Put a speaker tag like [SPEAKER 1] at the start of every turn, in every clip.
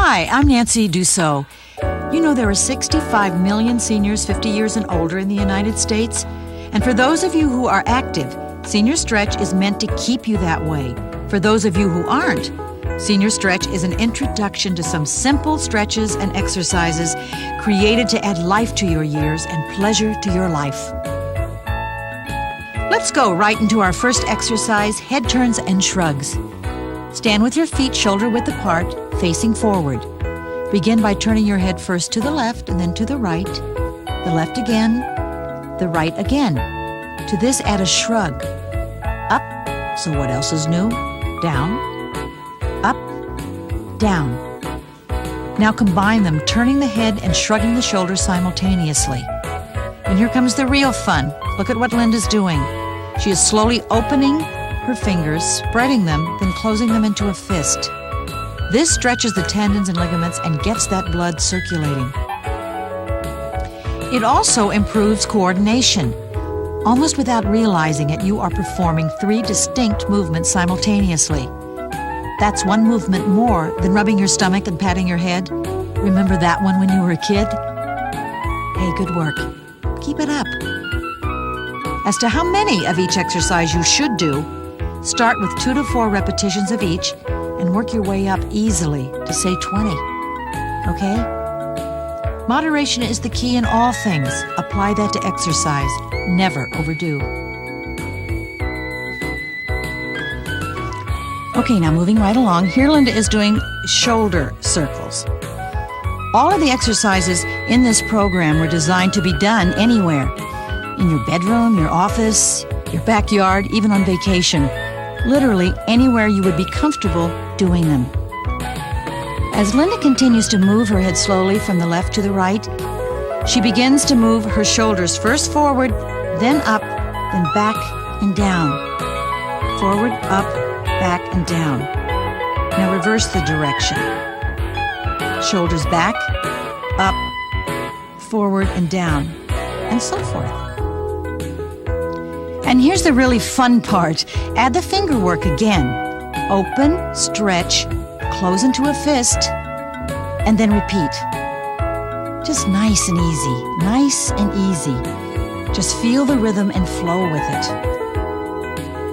[SPEAKER 1] Hi, I'm Nancy Dussault. You know there are 65 million seniors 50 years and older in the United States. And for those of you who are active, Senior Stretch is meant to keep you that way. For those of you who aren't, Senior Stretch is an introduction to some simple stretches and exercises created to add life to your years and pleasure to your life. Let's go right into our first exercise, head turns and shrugs. Stand with your feet shoulder-width apart, facing forward. Begin by turning your head first to the left and then to the right, the left again, the right again. To this, add a shrug. Up, so what else is new? Down, up, down. Now combine them, turning the head and shrugging the shoulders simultaneously. And here comes the real fun. Look at what Linda's doing. She is slowly opening her fingers, spreading them, then closing them into a fist. This stretches the tendons and ligaments and gets that blood circulating. It also improves coordination. Almost without realizing it, you are performing 3 distinct movements simultaneously. That's one movement more than rubbing your stomach and patting your head. Remember that one when you were a kid? Hey, good work. Keep it up. As to how many of each exercise you should do, start with 2 to 4 repetitions of each and work your way up easily to say 20. Okay? Moderation is the key in all things. Apply that to exercise. Never overdo. Okay, now moving right along. Here Linda is doing shoulder circles. All of the exercises in this program were designed to be done anywhere. In your bedroom, your office, your backyard, even on vacation. Literally anywhere you would be comfortable doing them. As Linda continues to move her head slowly from the left to the right, she begins to move her shoulders first forward, then up, then back and down. Forward, up, back, and down. Now reverse the direction. Shoulders back, up, forward, and down, and so forth. And here's the really fun part. Add the finger work again. Open, stretch, close into a fist, and then repeat. Just nice and easy, nice and easy. Just feel the rhythm and flow with it.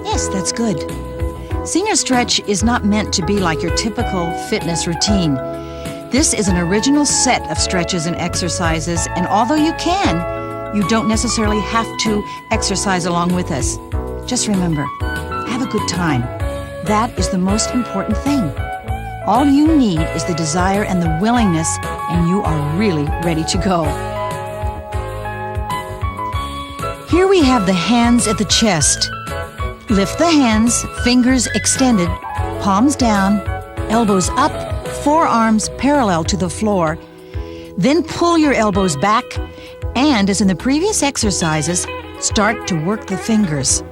[SPEAKER 1] Yes, that's good. Senior Stretch is not meant to be like your typical fitness routine. This is an original set of stretches and exercises, and although you can, you don't necessarily have to exercise along with us. Just remember, have a good time. That is the most important thing. All you need is the desire and the willingness, and you are really ready to go. Here we have the hands at the chest. Lift the hands, fingers extended, palms down, elbows up, forearms parallel to the floor. Then pull your elbows back, and as in the previous exercises, start to work the fingers.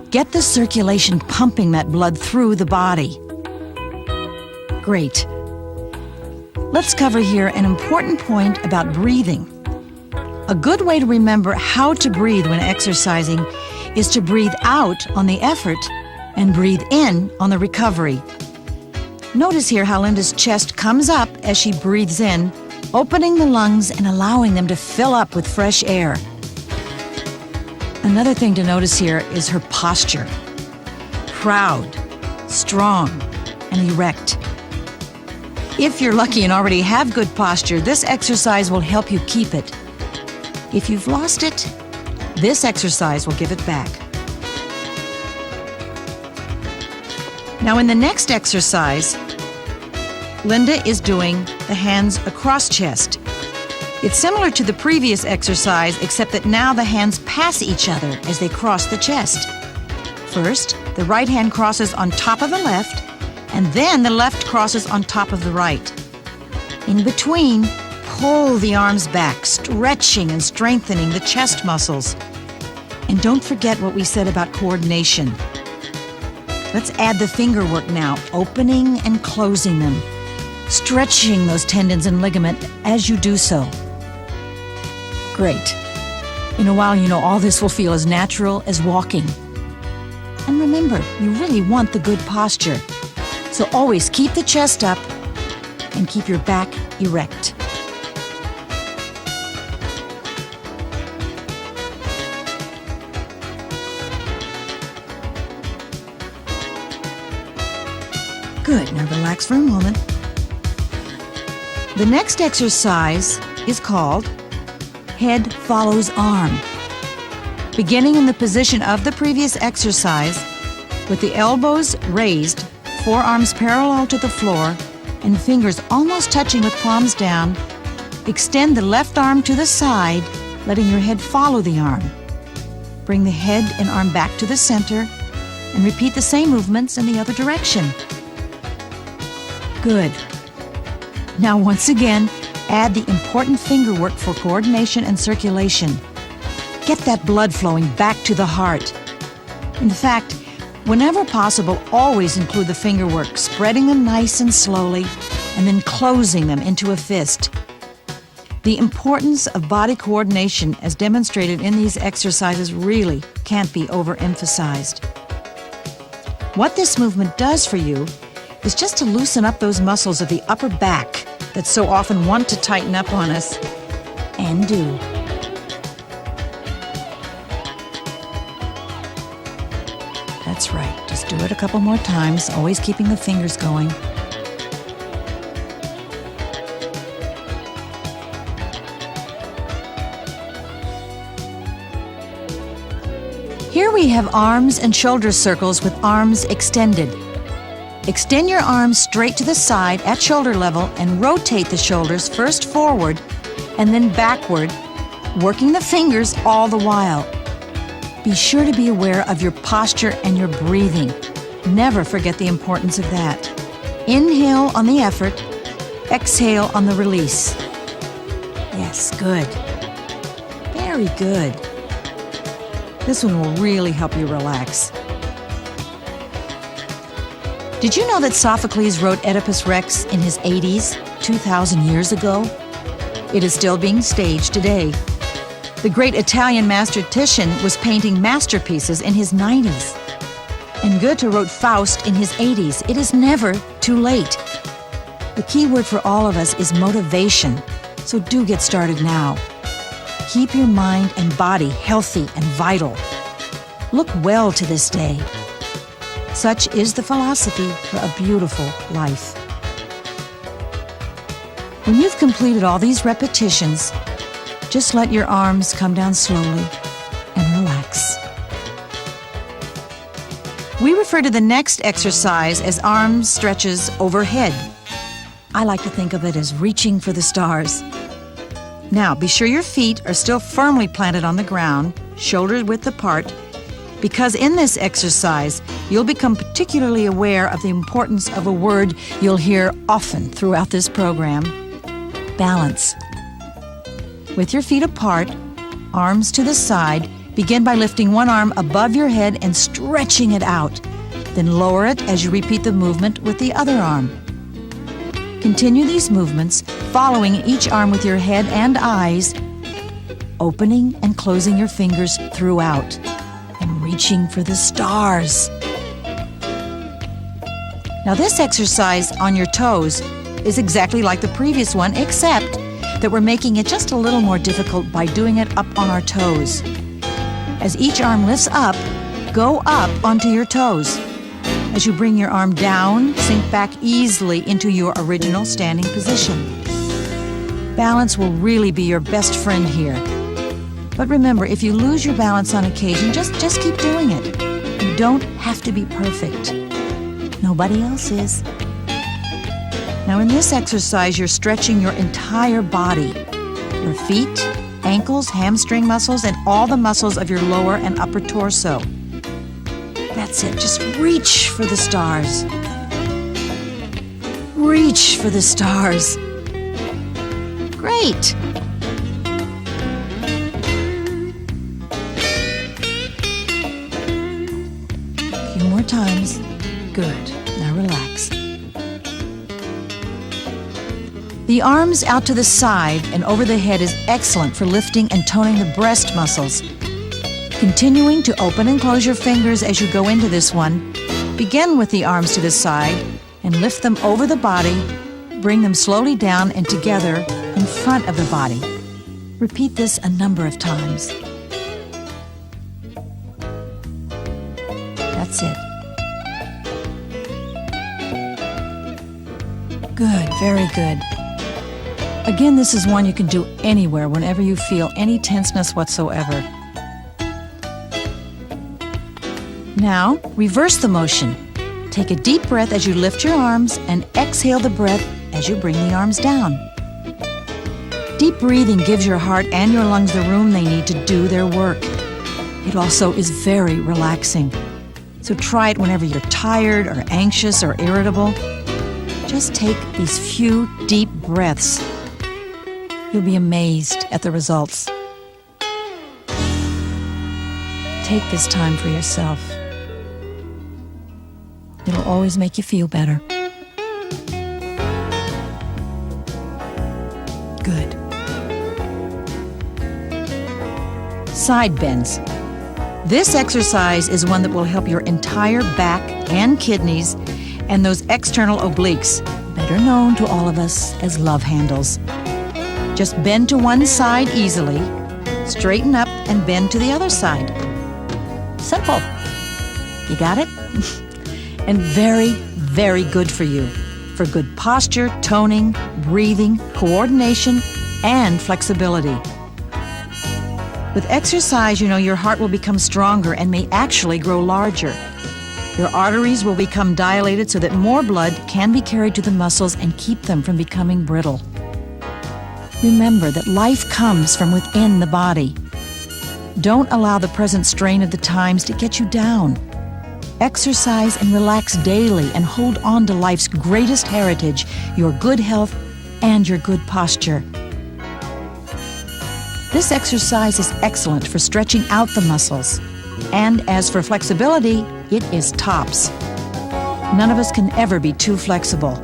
[SPEAKER 1] Get the circulation pumping that blood through the body. Great. Let's cover here an important point about breathing. A good way to remember how to breathe when exercising is to breathe out on the effort and breathe in on the recovery. Notice here how Linda's chest comes up as she breathes in, opening the lungs and allowing them to fill up with fresh air. Another thing to notice here is her posture. Proud, strong, and erect. If you're lucky and already have good posture, this exercise will help you keep it. If you've lost it, this exercise will give it back. Now in the next exercise, Linda is doing the hands across chest. It's similar to the previous exercise, except that now the hands pass each other as they cross the chest. First, the right hand crosses on top of the left, and then the left crosses on top of the right. In between, pull the arms back, stretching and strengthening the chest muscles. And don't forget what we said about coordination. Let's add the finger work now, opening and closing them, stretching those tendons and ligament as you do so. Great. In a while, you know, all this will feel as natural as walking. And remember, you really want the good posture. So always keep the chest up, and keep your back erect. Good. Now relax for a moment. The next exercise is called Head Follows Arm. Beginning in the position of the previous exercise, with the elbows raised, forearms parallel to the floor, and fingers almost touching with palms down, extend the left arm to the side, letting your head follow the arm. Bring the head and arm back to the center, and repeat the same movements in the other direction. Good. Now once again, add the important finger work for coordination and circulation. Get that blood flowing back to the heart. In fact, whenever possible, always include the finger work, spreading them nice and slowly, and then closing them into a fist. The importance of body coordination as demonstrated in these exercises really can't be overemphasized. What this movement does for you is just to loosen up those muscles of the upper back that so often want to tighten up on us, and do. That's right. Just do it a couple more times, always keeping the fingers going. Here we have arms and shoulder circles with arms extended. Extend your arms straight to the side at shoulder level and rotate the shoulders first forward and then backward, working the fingers all the while. Be sure to be aware of your posture and your breathing. Never forget the importance of that. Inhale on the effort, exhale on the release. Yes, good. Very good. This one will really help you relax. Did you know that Sophocles wrote Oedipus Rex in his 80s, 2,000 years ago? It is still being staged today. The great Italian master Titian was painting masterpieces in his 90s. And Goethe wrote Faust in his 80s. It is never too late. The key word for all of us is motivation, so do get started now. Keep your mind and body healthy and vital. Look well to this day. Such is the philosophy for a beautiful life. When you've completed all these repetitions, just let your arms come down slowly and relax. We refer to the next exercise as arm stretches overhead. I like to think of it as reaching for the stars. Now, be sure your feet are still firmly planted on the ground, shoulder width apart, because in this exercise, you'll become particularly aware of the importance of a word you'll hear often throughout this program: balance. With your feet apart, arms to the side, begin by lifting one arm above your head and stretching it out. Then lower it as you repeat the movement with the other arm. Continue these movements, following each arm with your head and eyes, opening and closing your fingers throughout, and reaching for the stars. Now this exercise on your toes is exactly like the previous one, except that we're making it just a little more difficult by doing it up on our toes. As each arm lifts up, go up onto your toes. As you bring your arm down, sink back easily into your original standing position. Balance will really be your best friend here. But remember, if you lose your balance on occasion, just keep doing it. You don't have to be perfect. Nobody else is. Now in this exercise, you're stretching your entire body. Your feet, ankles, hamstring muscles, and all the muscles of your lower and upper torso. That's it. Just reach for the stars. Reach for the stars. Great. A few more times. Good. Now relax. The arms out to the side and over the head is excellent for lifting and toning the breast muscles. Continuing to open and close your fingers as you go into this one, begin with the arms to the side and lift them over the body, bring them slowly down and together in front of the body. Repeat this a number of times. That's it. Good, very good. Again, this is one you can do anywhere, whenever you feel any tenseness whatsoever. Now, reverse the motion. Take a deep breath as you lift your arms and exhale the breath as you bring the arms down. Deep breathing gives your heart and your lungs the room they need to do their work. It also is very relaxing. So try it whenever you're tired or anxious or irritable. Just take these few deep breaths. You'll be amazed at the results. Take this time for yourself. It'll always make you feel better. Good. Side bends. This exercise is one that will help your entire back and kidneys and those external obliques, better known to all of us as love handles. Just bend to one side easily, straighten up and bend to the other side. Simple. You got it? And very, very good for you. For good posture, toning, breathing, coordination, and flexibility. With exercise, your heart will become stronger and may actually grow larger. Your arteries will become dilated so that more blood can be carried to the muscles and keep them from becoming brittle. Remember that life comes from within the body. Don't allow the present strain of the times to get you down. Exercise and relax daily and hold on to life's greatest heritage, your good health and your good posture. This exercise is excellent for stretching out the muscles. And as for flexibility, it is tops. None of us can ever be too flexible.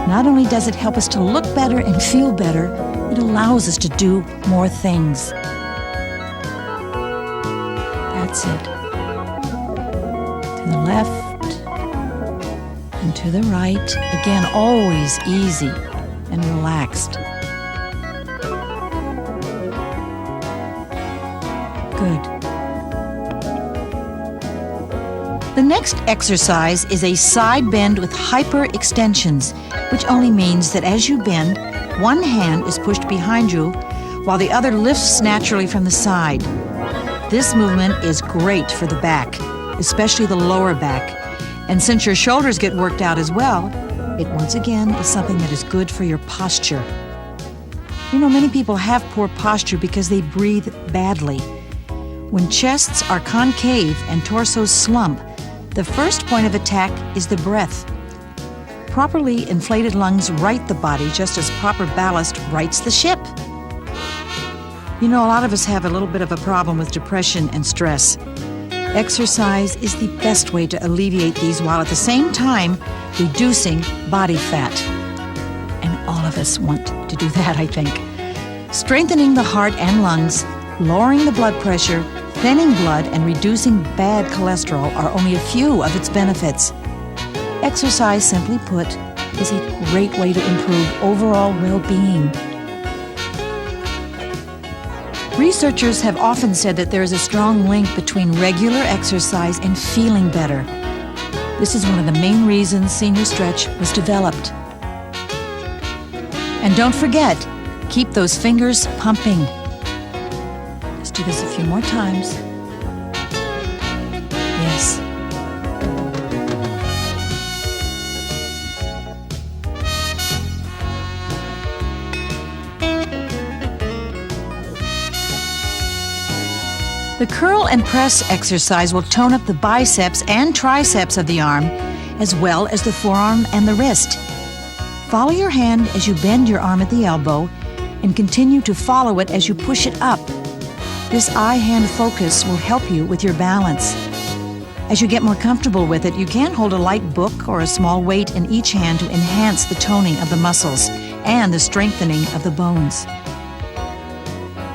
[SPEAKER 1] Not only does it help us to look better and feel better, it allows us to do more things. That's it. To the left and to the right. Again, always easy and relaxed. Good. The next exercise is a side bend with hyperextensions, which only means that as you bend, one hand is pushed behind you while the other lifts naturally from the side. This movement is great for the back, especially the lower back. And since your shoulders get worked out as well, it once again is something that is good for your posture. Many people have poor posture because they breathe badly. When chests are concave and torsos slump, the first point of attack is the breath. Properly inflated lungs right the body just as proper ballast rights the ship. A lot of us have a little bit of a problem with depression and stress. Exercise is the best way to alleviate these while at the same time reducing body fat. And all of us want to do that, I think. Strengthening the heart and lungs, lowering the blood pressure, thinning blood, and reducing bad cholesterol are only a few of its benefits. Exercise, simply put, is a great way to improve overall well-being. Researchers have often said that there is a strong link between regular exercise and feeling better. This is one of the main reasons Senior Stretch was developed. And don't forget, keep those fingers pumping. Let's do this a few more times. Yes. The curl and press exercise will tone up the biceps and triceps of the arm, as well as the forearm and the wrist. Follow your hand as you bend your arm at the elbow and continue to follow it as you push it up. This eye-hand focus will help you with your balance. As you get more comfortable with it, you can hold a light book or a small weight in each hand to enhance the toning of the muscles and the strengthening of the bones.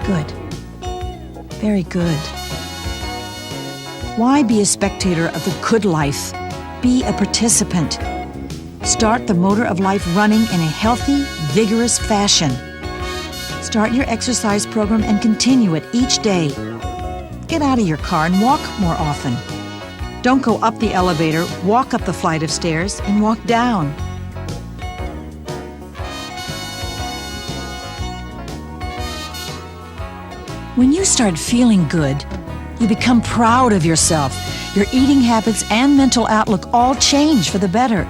[SPEAKER 1] Good. Very good. Why be a spectator of the good life? Be a participant. Start the motor of life running in a healthy, vigorous fashion. Start your exercise program and continue it each day. Get out of your car and walk more often. Don't go up the elevator, walk up the flight of stairs, and walk down. When you start feeling good, you become proud of yourself. Your eating habits and mental outlook all change for the better.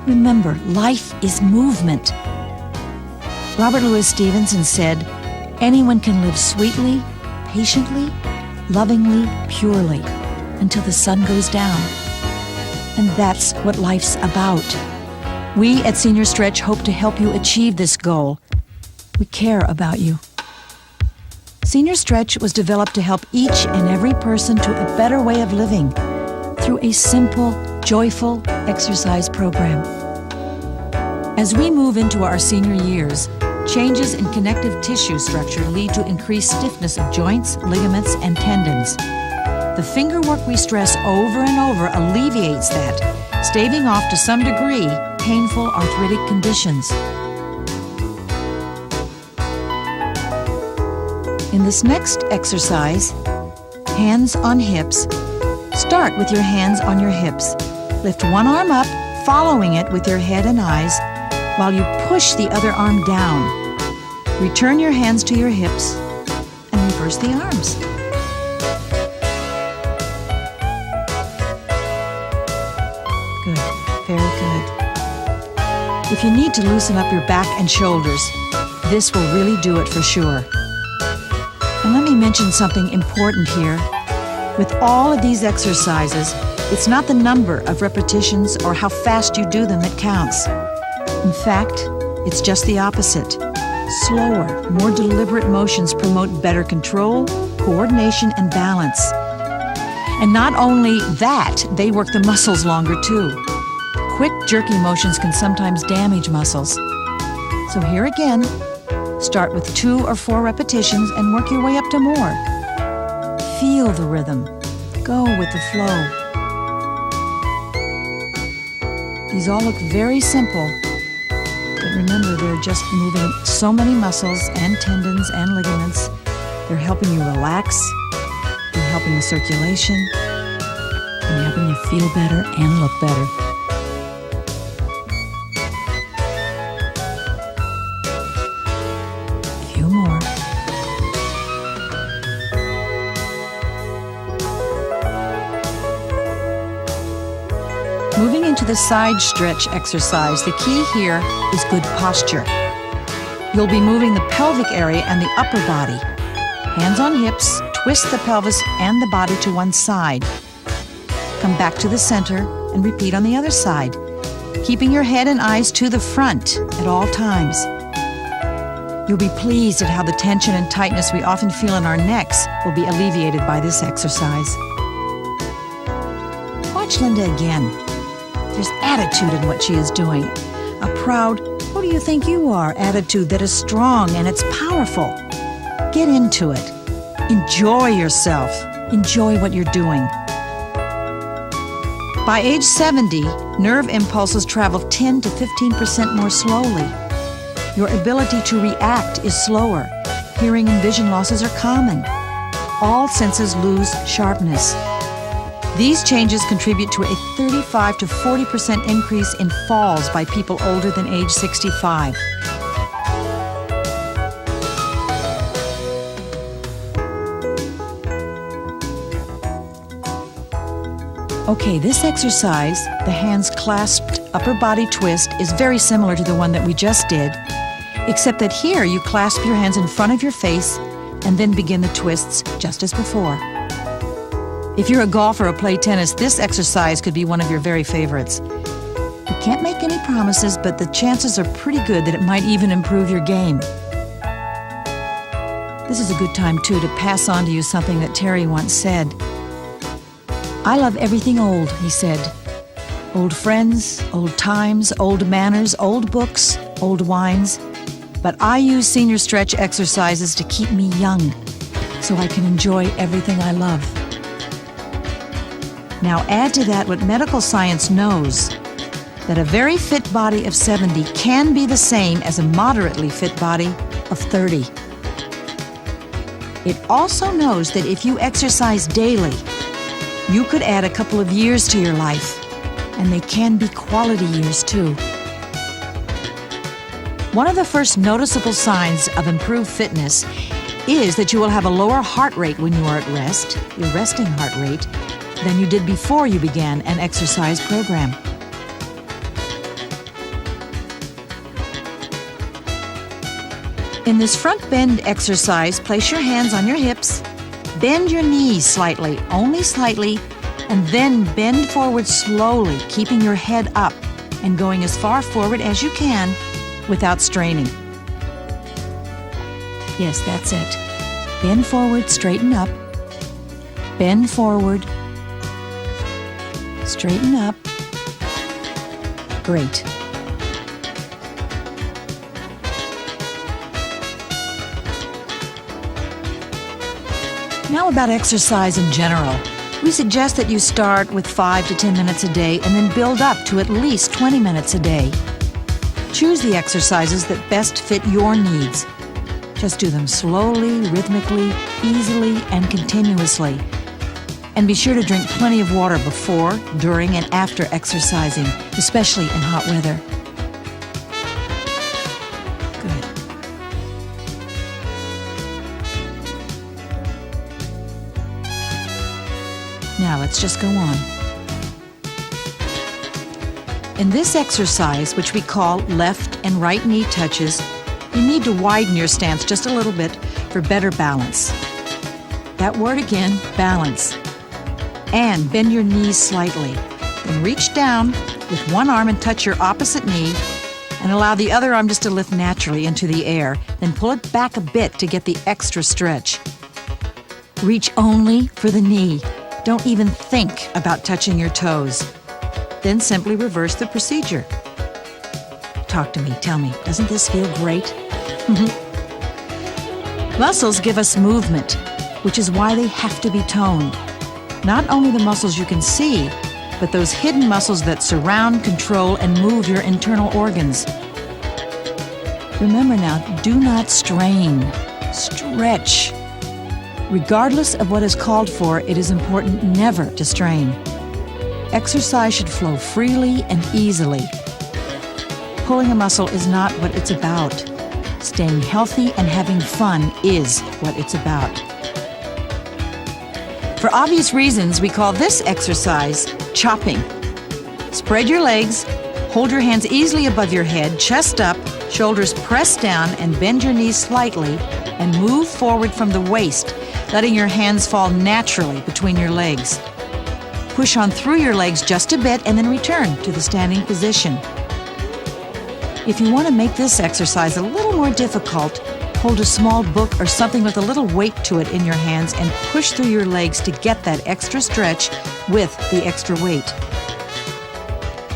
[SPEAKER 1] Remember, life is movement. Robert Louis Stevenson said, "Anyone can live sweetly, patiently, lovingly, purely, until the sun goes down." And that's what life's about. We at Senior Stretch hope to help you achieve this goal. We care about you. Senior Stretch was developed to help each and every person to a better way of living through a simple, joyful exercise program. As we move into our senior years, changes in connective tissue structure lead to increased stiffness of joints, ligaments, and tendons. The finger work we stress over and over alleviates that, staving off to some degree painful arthritic conditions. In this next exercise, hands on hips, start with your hands on your hips. Lift one arm up, following it with your head and eyes, while you push the other arm down. Return your hands to your hips and reverse the arms. Good, very good. If you need to loosen up your back and shoulders, this will really do it for sure. And let me mention something important here. With all of these exercises, it's not the number of repetitions or how fast you do them that counts. In fact, it's just the opposite. Slower, more deliberate motions promote better control, coordination, and balance. And not only that, they work the muscles longer too. Quick, jerky motions can sometimes damage muscles. So here again, start with 2 or 4 repetitions and work your way up to more. Feel the rhythm. Go with the flow. These all look very simple, but remember, they're just moving so many muscles and tendons and ligaments. They're helping you relax, they're helping the circulation, and helping you feel better and look better. More. Moving into the side stretch exercise, the key here is good posture. You'll be moving the pelvic area and the upper body. Hands on hips, twist the pelvis and the body to one side. Come back to the center and repeat on the other side, keeping your head and eyes to the front at all times. You'll be pleased at how the tension and tightness we often feel in our necks will be alleviated by this exercise. Watch Linda again. There's attitude in what she is doing. A proud, "Who do you think you are?" attitude that is strong and it's powerful. Get into it. Enjoy yourself. Enjoy what you're doing. By age 70, nerve impulses travel 10 to 15% more slowly. Your ability to react is slower. Hearing and vision losses are common. All senses lose sharpness. These changes contribute to a 35 to 40% increase in falls by people older than age 65. Okay, this exercise, the hands clasped upper body twist, is very similar to the one that we just did, except that here you clasp your hands in front of your face and then begin the twists just as before. If you're a golfer or play tennis, this exercise could be one of your very favorites. You can't make any promises, but the chances are pretty good that it might even improve your game. This is a good time, too, to pass on to you something that Terry once said. "I love everything old," he said. "Old friends, old times, old manners, old books, old wines. But I use Senior Stretch exercises to keep me young, so I can enjoy everything I love." Now add to that what medical science knows. that a very fit body of 70 can be the same as a moderately fit body of 30. It also knows that if you exercise daily, you could add a couple of years to your life, and they can be quality years too. One of the first noticeable signs of improved fitness is that you will have a lower heart rate when you are at rest, your resting heart rate, than you did before you began an exercise program. In this front bend exercise, place your hands on your hips, bend your knees slightly, only slightly, and then bend forward slowly, keeping your head up and going as far forward as you can without straining. Yes, that's it. Bend forward, straighten up. Bend forward, straighten up. Great. Now about exercise in general. We suggest that you start with 5 to 10 minutes a day and then build up to at least 20 minutes a day. Choose the exercises that best fit your needs. Just do them slowly, rhythmically, easily, and continuously. And be sure to drink plenty of water before, during, and after exercising, especially in hot weather. Good. Now let's just go on. In this exercise, which we call left and right knee touches, you need to widen your stance just a little bit for better balance. That word again, balance. And bend your knees slightly. Then reach down with one arm and touch your opposite knee and allow the other arm just to lift naturally into the air. Then pull it back a bit to get the extra stretch. Reach only for the knee. Don't even think about touching your toes. Then simply reverse the procedure. Talk to me, tell me, doesn't this feel great? Muscles give us movement, which is why they have to be toned. Not only the muscles you can see, but those hidden muscles that surround, control, and move your internal organs. Remember now, do not strain. Stretch. Regardless of what is called for, it is important never to strain. Exercise should flow freely and easily. Pulling a muscle is not what it's about. Staying healthy and having fun is what it's about. For obvious reasons, we call this exercise chopping. Spread your legs, hold your hands easily above your head, chest up, shoulders pressed down, and bend your knees slightly, and move forward from the waist, letting your hands fall naturally between your legs. Push on through your legs just a bit and then return to the standing position. If you want to make this exercise a little more difficult, hold a small book or something with a little weight to it in your hands and push through your legs to get that extra stretch with the extra weight.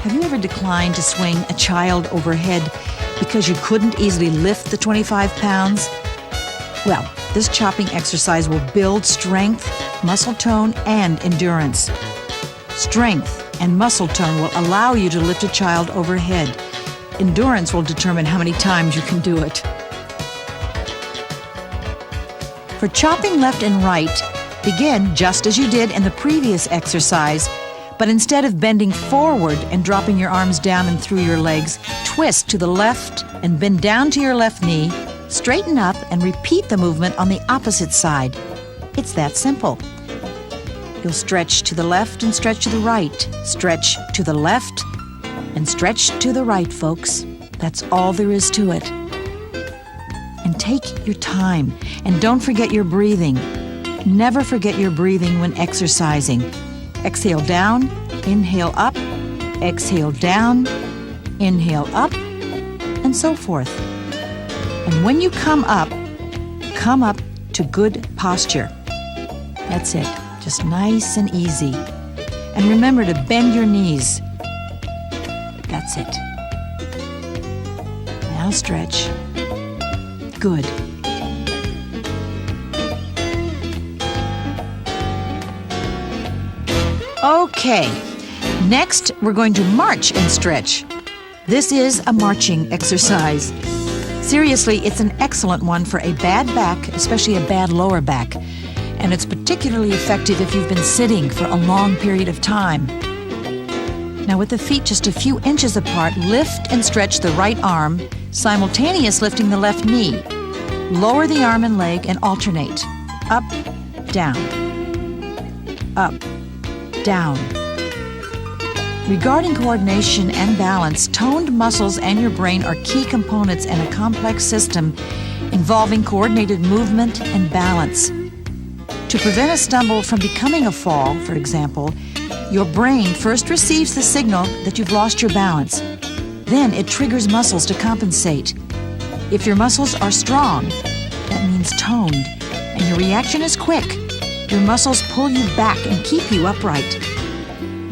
[SPEAKER 1] Have you ever declined to swing a child overhead because you couldn't easily lift the 25 pounds? Well, this chopping exercise will build strength, muscle tone, and endurance. Strength and muscle tone will allow you to lift a child overhead. Endurance will determine how many times you can do it. For chopping left and right, begin just as you did in the previous exercise, but instead of bending forward and dropping your arms down and through your legs, twist to the left and bend down to your left knee, straighten up, and repeat the movement on the opposite side. It's that simple. You'll stretch to the left and stretch to the right. Stretch to the left and stretch to the right, folks. That's all there is to it. And take your time. And don't forget your breathing. Never forget your breathing when exercising. Exhale down, inhale up, exhale down, inhale up, and so forth. And when you come up to good posture. That's it. Just nice and easy. And remember to bend your knees. That's it. Now stretch. Good. Okay. Next, we're going to march and stretch. This is a marching exercise. Seriously, it's an excellent one for a bad back, especially a bad lower back. And it's particularly effective if you've been sitting for a long period of time. Now, with the feet just a few inches apart, lift and stretch the right arm, simultaneous lifting the left knee. Lower the arm and leg and alternate. Up, down. Up, down. Regarding coordination and balance, toned muscles and your brain are key components in a complex system involving coordinated movement and balance. To prevent a stumble from becoming a fall, for example, your brain first receives the signal that you've lost your balance. Then it triggers muscles to compensate. If your muscles are strong, that means toned, and your reaction is quick, your muscles pull you back and keep you upright.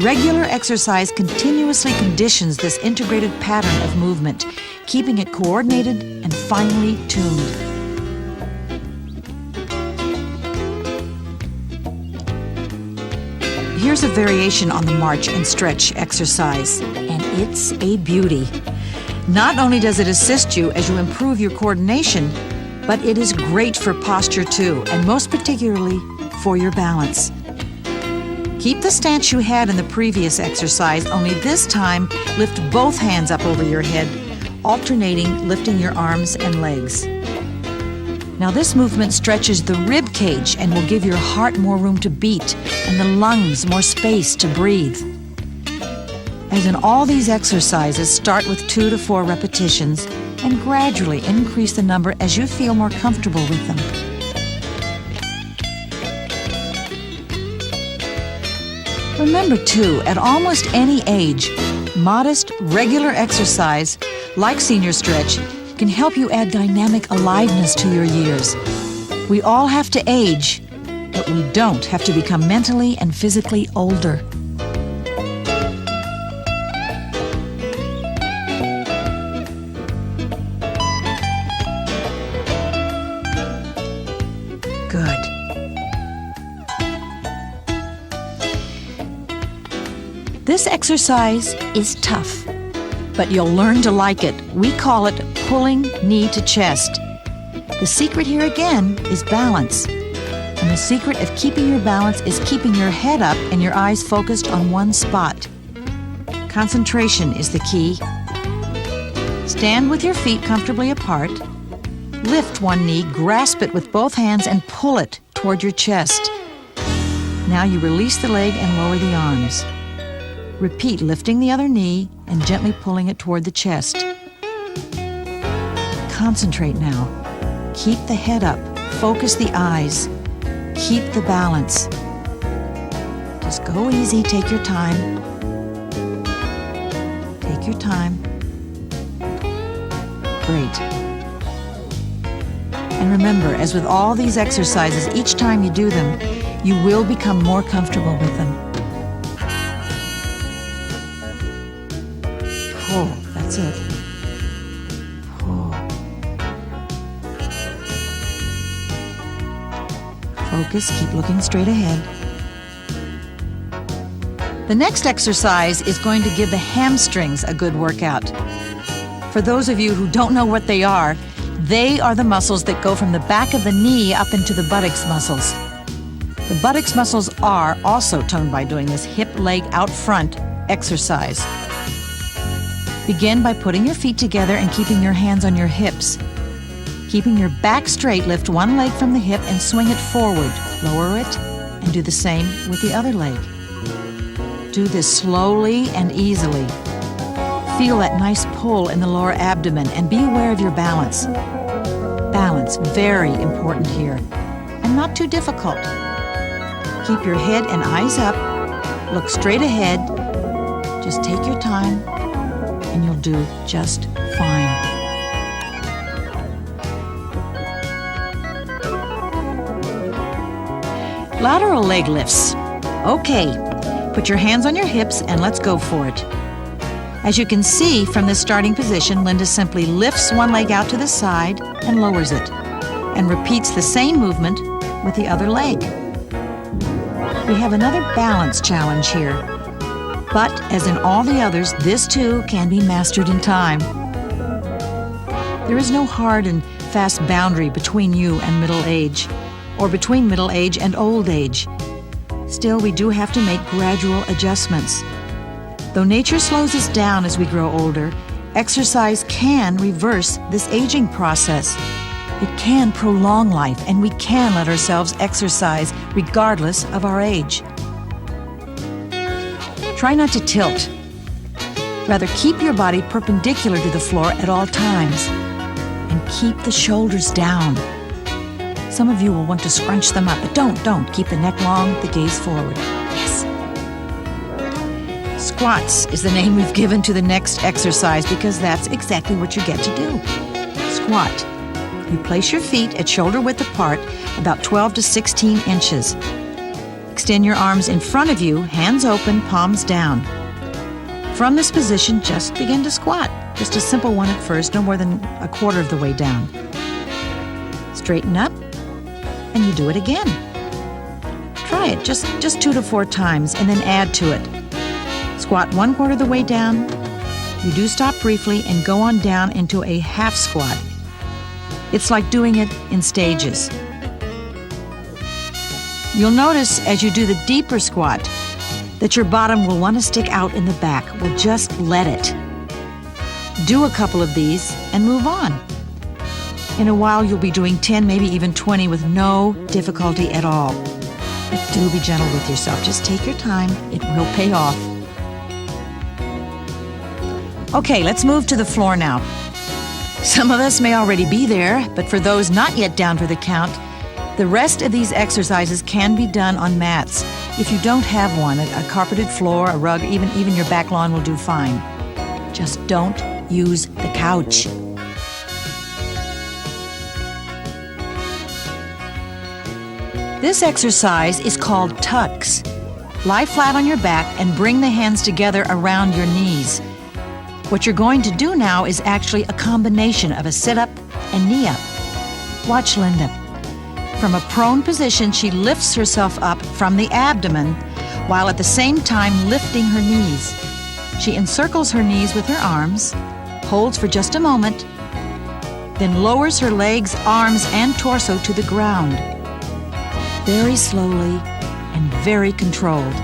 [SPEAKER 1] Regular exercise continuously conditions this integrated pattern of movement, keeping it coordinated and finely tuned. Here's a variation on the march and stretch exercise, and it's a beauty. Not only does it assist you as you improve your coordination, but it is great for posture too, and most particularly for your balance. Keep the stance you had in the previous exercise, only this time lift both hands up over your head, alternating lifting your arms and legs. Now this movement stretches the rib cage and will give your heart more room to beat and the lungs more space to breathe. As in all these exercises, start with 2 to 4 repetitions and gradually increase the number as you feel more comfortable with them. Remember too, at almost any age, modest, regular exercise, like senior stretch, can help you add dynamic aliveness to your years. We all have to age, but we don't have to become mentally and physically older. Good. This exercise is tough, but you'll learn to like it. We call it pulling knee to chest. The secret here again is balance. And the secret of keeping your balance is keeping your head up and your eyes focused on one spot. Concentration is the key. Stand with your feet comfortably apart. Lift one knee, grasp it with both hands, and pull it toward your chest. Now you release the leg and lower the arms. Repeat lifting the other knee and gently pulling it toward the chest. Concentrate now. Keep the head up. Focus the eyes. Keep the balance. Just go easy. Take your time. Take your time. Great. And remember, as with all these exercises, each time you do them, you will become more comfortable with them. Pull. That's it. Pull. Focus. Keep looking straight ahead. The next exercise is going to give the hamstrings a good workout. For those of you who don't know what they are the muscles that go from the back of the knee up into the buttocks muscles. The buttocks muscles are also toned by doing this hip leg out front exercise. Begin by putting your feet together and keeping your hands on your hips. Keeping your back straight, lift one leg from the hip and swing it forward. Lower it and do the same with the other leg. Do this slowly and easily. Feel that nice pull in the lower abdomen and be aware of your balance. Balance, very important here, and not too difficult. Keep your head and eyes up. Look straight ahead. Just take your time, and you'll do just fine. Lateral leg lifts. Okay, put your hands on your hips and let's go for it. As you can see from this starting position, Linda simply lifts one leg out to the side and lowers it, and repeats the same movement with the other leg. We have another balance challenge here. But as in all the others, this too can be mastered in time. There is no hard and fast boundary between you and middle age, or between middle age and old age. Still, we do have to make gradual adjustments. Though nature slows us down as we grow older, exercise can reverse this aging process. It can prolong life, and we can let ourselves exercise regardless of our age. Try not to tilt. Rather, keep your body perpendicular to the floor at all times, and keep the shoulders down. Some of you will want to scrunch them up, but don't. Keep the neck long, the gaze forward. Yes. Squats is the name we've given to the next exercise because that's exactly what you get to do. Squat. You place your feet at shoulder width apart, about 12 to 16 inches. Extend your arms in front of you, hands open, palms down. From this position, just begin to squat. Just a simple one at first, no more than a quarter of the way down. Straighten up, and you do it again. Try it just 2 to 4 times, and then add to it. Squat 1/4 of the way down. You do stop briefly and go on down into a half squat. It's like doing it in stages. You'll notice as you do the deeper squat that your bottom will want to stick out in the back. Well, just let it. Do a couple of these and move on. In a while, you'll be doing 10, maybe even 20 with no difficulty at all. But do be gentle with yourself. Just take your time. It will pay off. Okay, let's move to the floor now. Some of us may already be there, but for those not yet down for the count, the rest of these exercises can be done on mats. If you don't have one, a carpeted floor, a rug, even your back lawn will do fine. Just don't use the couch. This exercise is called tucks. Lie flat on your back and bring the hands together around your knees. What you're going to do now is actually a combination of a sit-up and knee-up. Watch Linda. From a prone position, she lifts herself up from the abdomen while at the same time lifting her knees. She encircles her knees with her arms, holds for just a moment, then lowers her legs, arms, and torso to the ground. Very slowly and very controlled.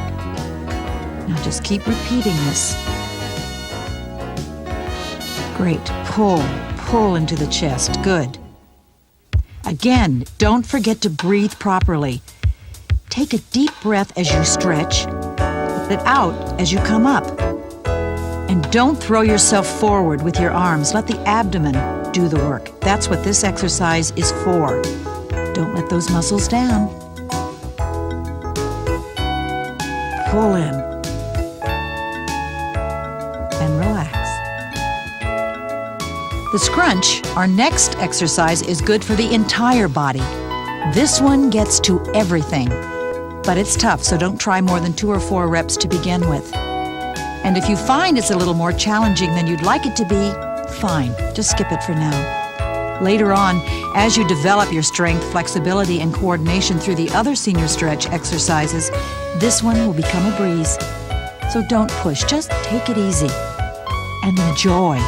[SPEAKER 1] Now just keep repeating this. Great. Pull into the chest. Good. Again, don't forget to breathe properly. Take a deep breath as you stretch. Let it out as you come up. And don't throw yourself forward with your arms. Let the abdomen do the work. That's what this exercise is for. Don't let those muscles down. Pull in. And relax. The scrunch, our next exercise, is good for the entire body. This one gets to everything, but it's tough, so don't try more than 2 or 4 reps to begin with. And if you find it's a little more challenging than you'd like it to be, fine, just skip it for now. Later on, as you develop your strength, flexibility, and coordination through the other senior stretch exercises, this one will become a breeze. So don't push, just take it easy and enjoy.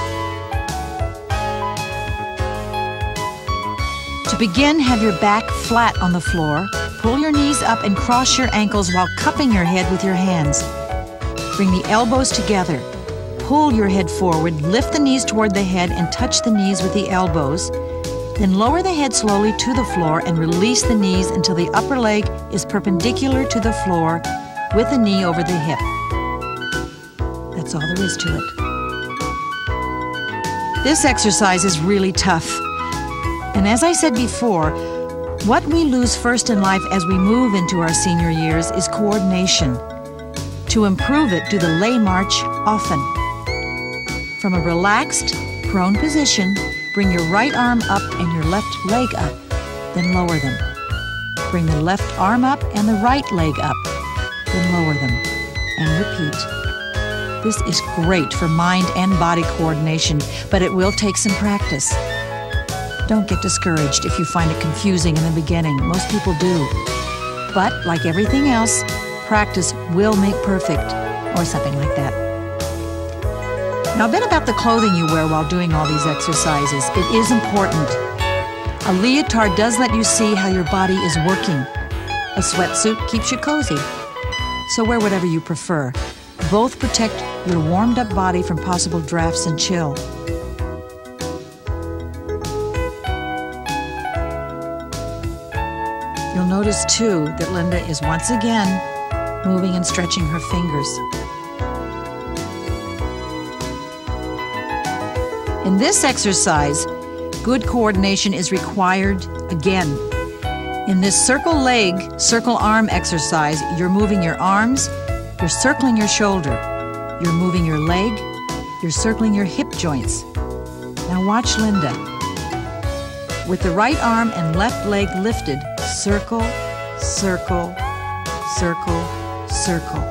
[SPEAKER 1] To begin, have your back flat on the floor. Pull your knees up and cross your ankles while cupping your head with your hands. Bring the elbows together. Pull your head forward, lift the knees toward the head and touch the knees with the elbows. Then lower the head slowly to the floor and release the knees until the upper leg is perpendicular to the floor with the knee over the hip. That's all there is to it. This exercise is really tough. And as I said before, what we lose first in life as we move into our senior years is coordination. To improve it, do the lay march often. From a relaxed, prone position, bring your right arm up and your left leg up, then lower them. Bring the left arm up and the right leg up, then lower them, and repeat. This is great for mind and body coordination, but it will take some practice. Don't get discouraged if you find it confusing in the beginning. Most people do. But, like everything else, practice will make perfect. or something like that. Now, a bit about the clothing you wear while doing all these exercises. It is important. A leotard does let you see how your body is working. A sweatsuit keeps you cozy. So wear whatever you prefer. Both protect your warmed-up body from possible drafts and chill. You'll notice, too, that Linda is once again moving and stretching her fingers. In this exercise, good coordination is required again. In this circle leg, circle arm exercise, you're moving your arms, you're circling your shoulder, you're moving your leg, you're circling your hip joints. Now watch Linda. With the right arm and left leg lifted, circle, circle, circle, circle.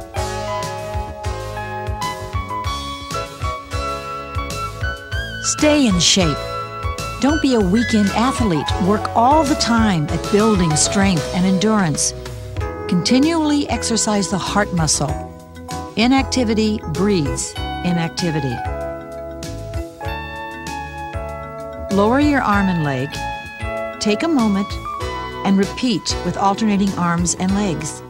[SPEAKER 1] Stay in shape. Don't be a weekend athlete. Work all the time at building strength and endurance. Continually exercise the heart muscle. Inactivity breeds inactivity. Lower your arm and leg. Take a moment and repeat with alternating arms and legs.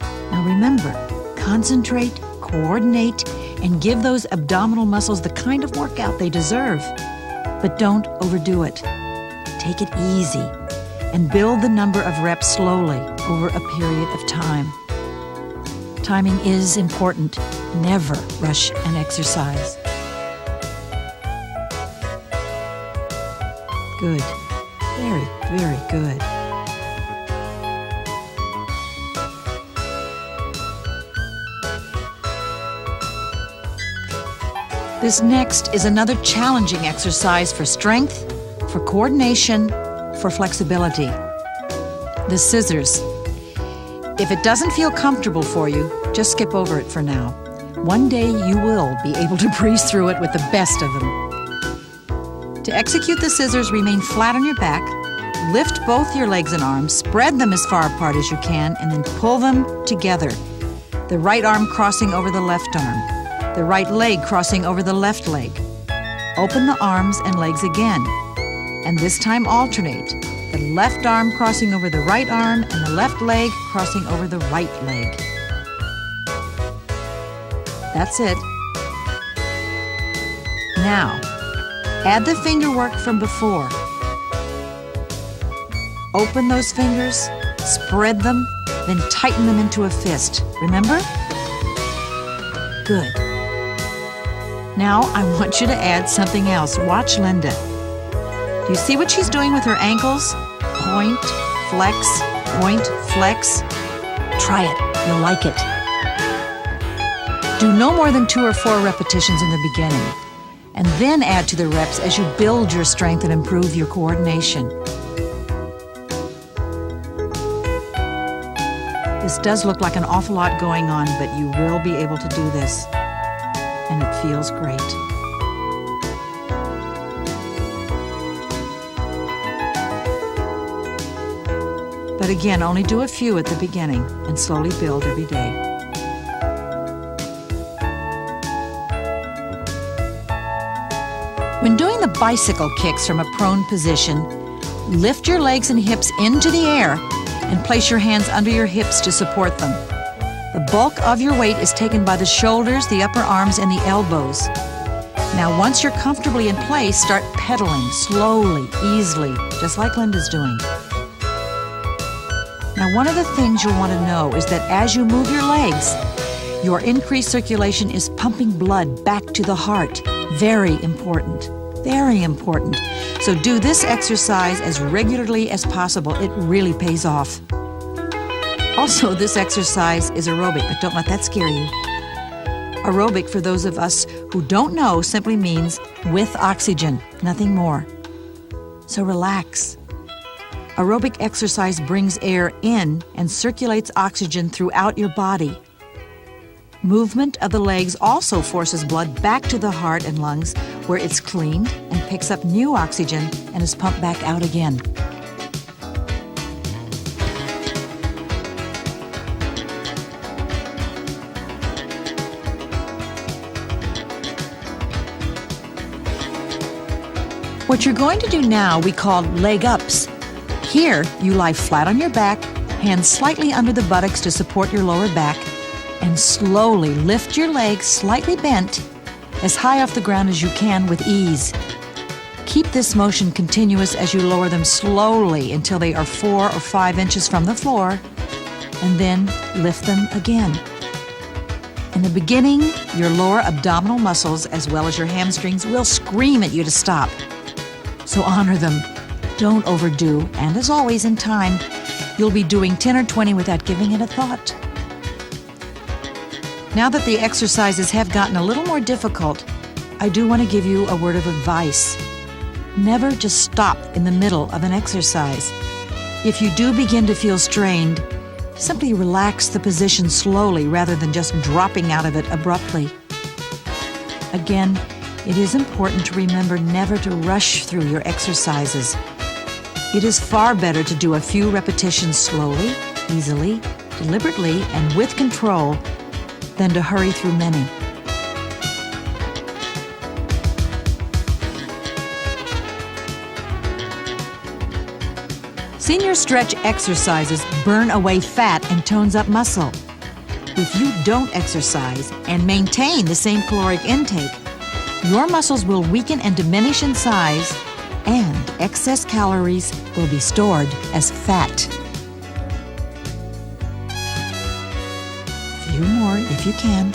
[SPEAKER 1] Now remember, concentrate, coordinate, and give those abdominal muscles the kind of workout they deserve. But don't overdo it. Take it easy and build the number of reps slowly over a period of time. Timing is important. Never rush an exercise. Good. Very, very good. This next is another challenging exercise for strength, for coordination, for flexibility. The scissors. If it doesn't feel comfortable for you, just skip over it for now. One day you will be able to breeze through it with the best of them. To execute the scissors, remain flat on your back, lift both your legs and arms, spread them as far apart as you can, and then pull them together. The right arm crossing over the left arm. The right leg crossing over the left leg. Open the arms and legs again, and this time alternate. The left arm crossing over the right arm and the left leg crossing over the right leg. That's it. Now, add the finger work from before. Open those fingers, spread them, then tighten them into a fist. Remember? Good. Now I want you to add something else. Watch Linda. Do you see what she's doing with her ankles? Point, flex, point, flex. Try it. You'll like it. Do no more than 2 or 4 repetitions in the beginning, and then add to the reps as you build your strength and improve your coordination. This does look like an awful lot going on, but you will be able to do this. And it feels great. But again, only do a few at the beginning and slowly build every day. When doing the bicycle kicks from a prone position, lift your legs and hips into the air and place your hands under your hips to support them. The bulk of your weight is taken by the shoulders, the upper arms, and the elbows. Now, once you're comfortably in place, start pedaling slowly, easily, just like Linda's doing. Now, one of the things you'll want to know is that as you move your legs, your increased circulation is pumping blood back to the heart. Very important. Very important. So do this exercise as regularly as possible. It really pays off. Also, this exercise is aerobic, but don't let that scare you. Aerobic, for those of us who don't know, simply means with oxygen, nothing more. So relax. Aerobic exercise brings air in and circulates oxygen throughout your body. Movement of the legs also forces blood back to the heart and lungs, where it's cleaned and picks up new oxygen and is pumped back out again. What you're going to do now we call leg ups. Here, you lie flat on your back, hands slightly under the buttocks to support your lower back, and slowly lift your legs slightly bent as high off the ground as you can with ease. Keep this motion continuous as you lower them slowly until they are 4 or 5 inches from the floor, and then lift them again. In the beginning, your lower abdominal muscles as well as your hamstrings will scream at you to stop. So honor them. Don't overdo, and as always in time, you'll be doing 10 or 20 without giving it a thought. Now that the exercises have gotten a little more difficult, I do want to give you a word of advice. Never just stop in the middle of an exercise. If you do begin to feel strained, simply relax the position slowly rather than just dropping out of it abruptly. Again, it is important to remember never to rush through your exercises. It is far better to do a few repetitions slowly, easily, deliberately, and with control than to hurry through many. Senior stretch exercises burn away fat and tones up muscle. If you don't exercise and maintain the same caloric intake, your muscles will weaken and diminish in size, and excess calories will be stored as fat. A few more if you can.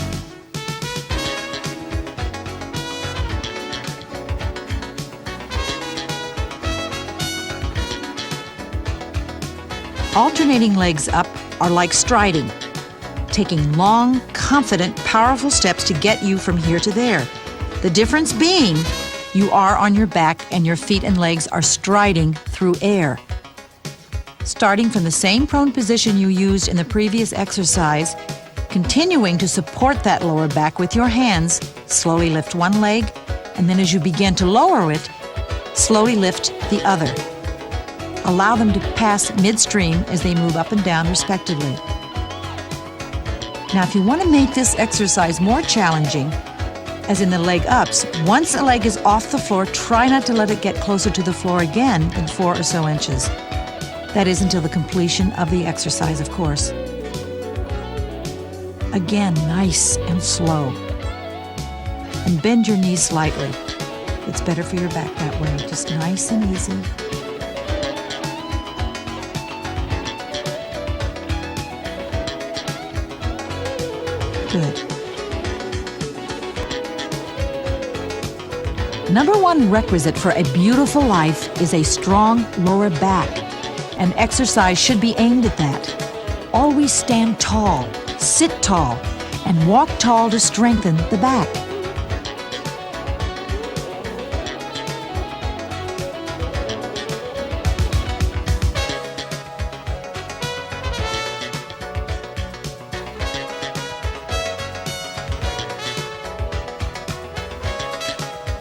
[SPEAKER 1] Alternating legs up are like striding, taking long, confident, powerful steps to get you from here to there. The difference being, you are on your back and your feet and legs are striding through air. Starting from the same prone position you used in the previous exercise, continuing to support that lower back with your hands, slowly lift one leg, and then as you begin to lower it, slowly lift the other. Allow them to pass midstream as they move up and down respectively. Now, if you want to make this exercise more challenging, as in the leg ups, once a leg is off the floor, try not to let it get closer to the floor again than 4 or so inches. That is until the completion of the exercise, of course. Again, nice and slow. And bend your knees slightly. It's better for your back that way, just nice and easy. Good. Number one requisite for a beautiful life is a strong lower back. And exercise should be aimed at that. Always stand tall, sit tall, and walk tall to strengthen the back.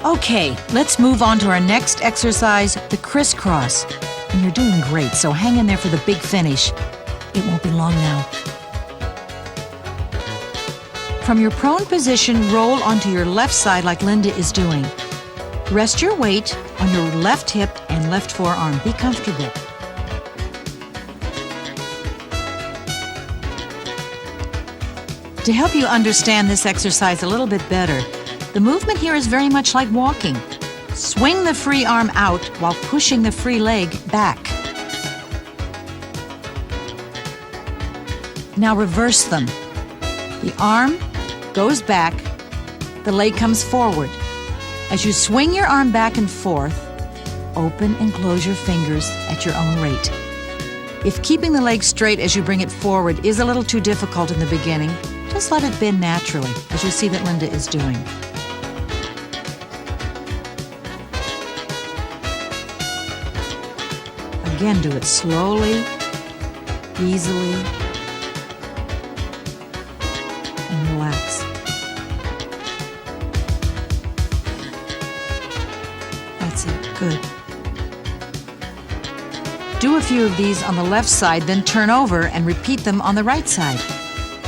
[SPEAKER 1] Okay, let's move on to our next exercise, the crisscross. And you're doing great, so hang in there for the big finish. It won't be long now. From your prone position, roll onto your left side like Linda is doing. Rest your weight on your left hip and left forearm. Be comfortable. To help you understand this exercise a little bit better, the movement here is very much like walking. Swing the free arm out while pushing the free leg back. Now reverse them. The arm goes back, the leg comes forward. As you swing your arm back and forth, open and close your fingers at your own rate. If keeping the leg straight as you bring it forward is a little too difficult in the beginning, just let it bend naturally, as you see that Linda is doing. Again, do it slowly, easily, and relax. That's it. Good. Do a few of these on the left side, then turn over and repeat them on the right side.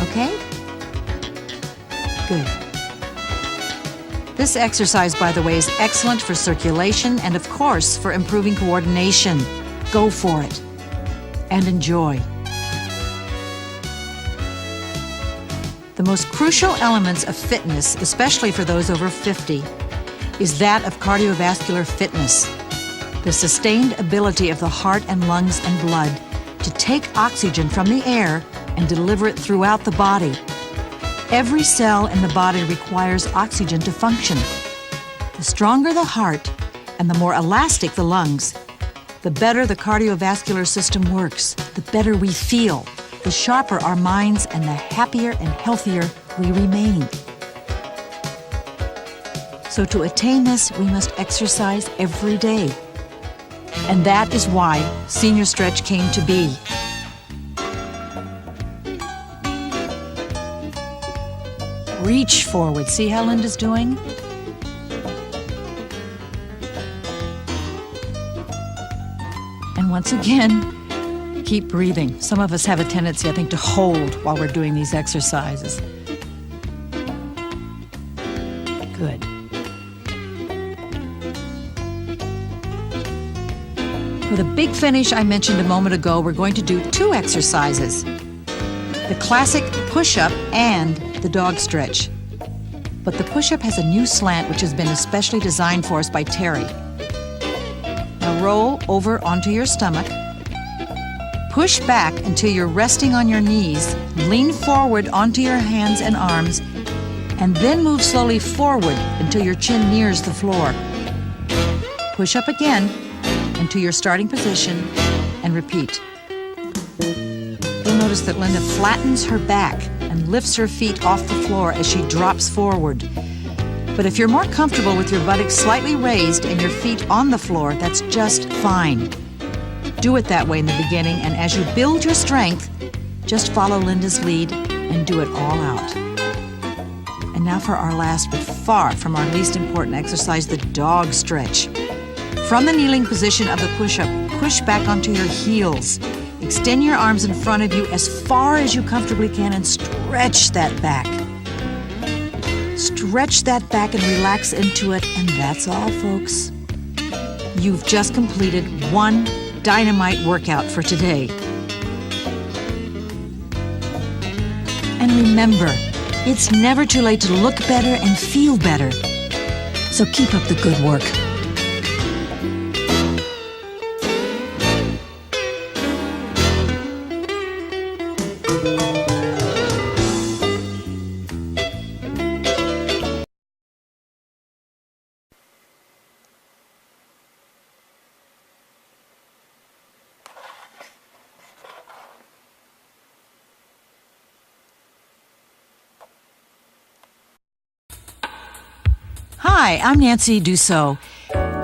[SPEAKER 1] Okay? Good. This exercise, by the way, is excellent for circulation and, of course, for improving coordination. Go for it and enjoy. The most crucial elements of fitness, especially for those over 50, is that of cardiovascular fitness, the sustained ability of the heart and lungs and blood to take oxygen from the air and deliver it throughout the body. Every cell in the body requires oxygen to function. The stronger the heart and the more elastic the lungs, the better the cardiovascular system works, the better we feel, the sharper our minds, and the happier and healthier we remain. So to attain this, we must exercise every day. And that is why Senior Stretch came to be. Reach forward. See how Linda's doing? And once again, keep breathing. Some of us have a tendency, I think, to hold while we're doing these exercises. Good. For the big finish I mentioned a moment ago, we're going to do 2 exercises. The classic push-up and the dog stretch. But the push-up has a new slant which has been especially designed for us by Terry. Now roll over onto your stomach. Push back until you're resting on your knees. Lean forward onto your hands and arms, and then move slowly forward until your chin nears the floor. Push up again into your starting position and repeat. You'll notice that Linda flattens her back and lifts her feet off the floor as she drops forward. But if you're more comfortable with your buttocks slightly raised and your feet on the floor, that's just fine. Do it that way in the beginning, and as you build your strength, just follow Linda's lead and do it all out. And now for our last, but far from our least important exercise, the dog stretch. From the kneeling position of the push-up, push back onto your heels. Extend your arms in front of you as far as you comfortably can and stretch that back. Stretch that back and relax into it, and that's all, folks. You've just completed one dynamite workout for today. And remember, it's never too late to look better and feel better. So keep up the good work. Hi, I'm Nancy Dussault.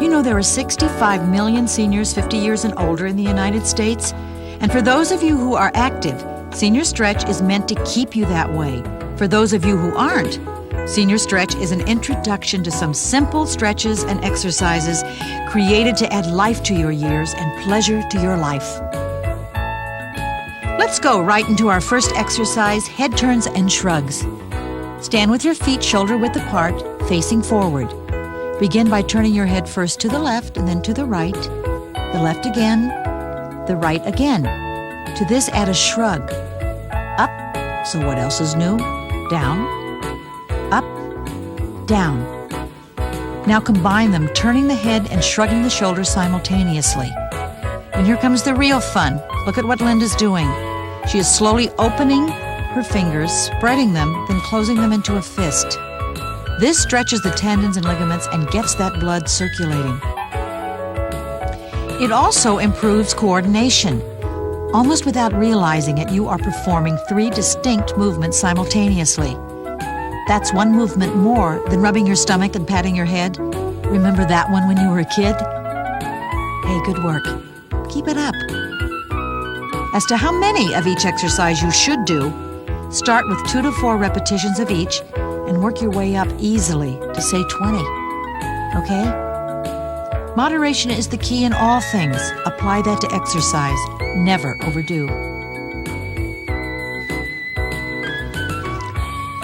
[SPEAKER 1] You know there are 65 million seniors 50 years and older in the United States. And for those of you who are active, Senior Stretch is meant to keep you that way. For those of you who aren't, Senior Stretch is an introduction to some simple stretches and exercises created to add life to your years and pleasure to your life. Let's go right into our first exercise, head turns and shrugs. Stand with your feet shoulder-width apart, facing forward. Begin by turning your head first to the left and then to the right, the left again, the right again. To this, add a shrug. Up, so what else is new? Down, up, down. Now combine them, turning the head and shrugging the shoulders simultaneously. And here comes the real fun. Look at what Linda's doing. She is slowly opening her fingers, spreading them, then closing them into a fist. This stretches the tendons and ligaments and gets that blood circulating. It also improves coordination. Almost without realizing it, you are performing 3 distinct movements simultaneously. That's one movement more than rubbing your stomach and patting your head. Remember that one when you were a kid? Hey, good work. Keep it up. As to how many of each exercise you should do, start with 2 to 4 repetitions of each and work your way up easily to, say, 20. Okay? Moderation is the key in all things. Apply that to exercise. Never overdo.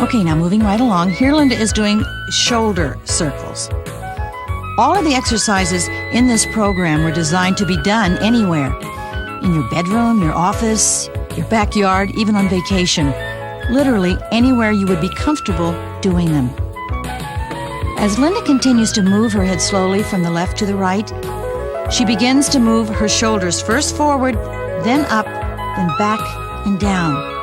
[SPEAKER 1] Okay, now moving right along, here Linda is doing shoulder circles. All of the exercises in this program were designed to be done anywhere. In your bedroom, your office, your backyard, even on vacation. Literally anywhere you would be comfortable doing them. As Linda continues to move her head slowly from the left to the right, she begins to move her shoulders first forward, then up, then back and down.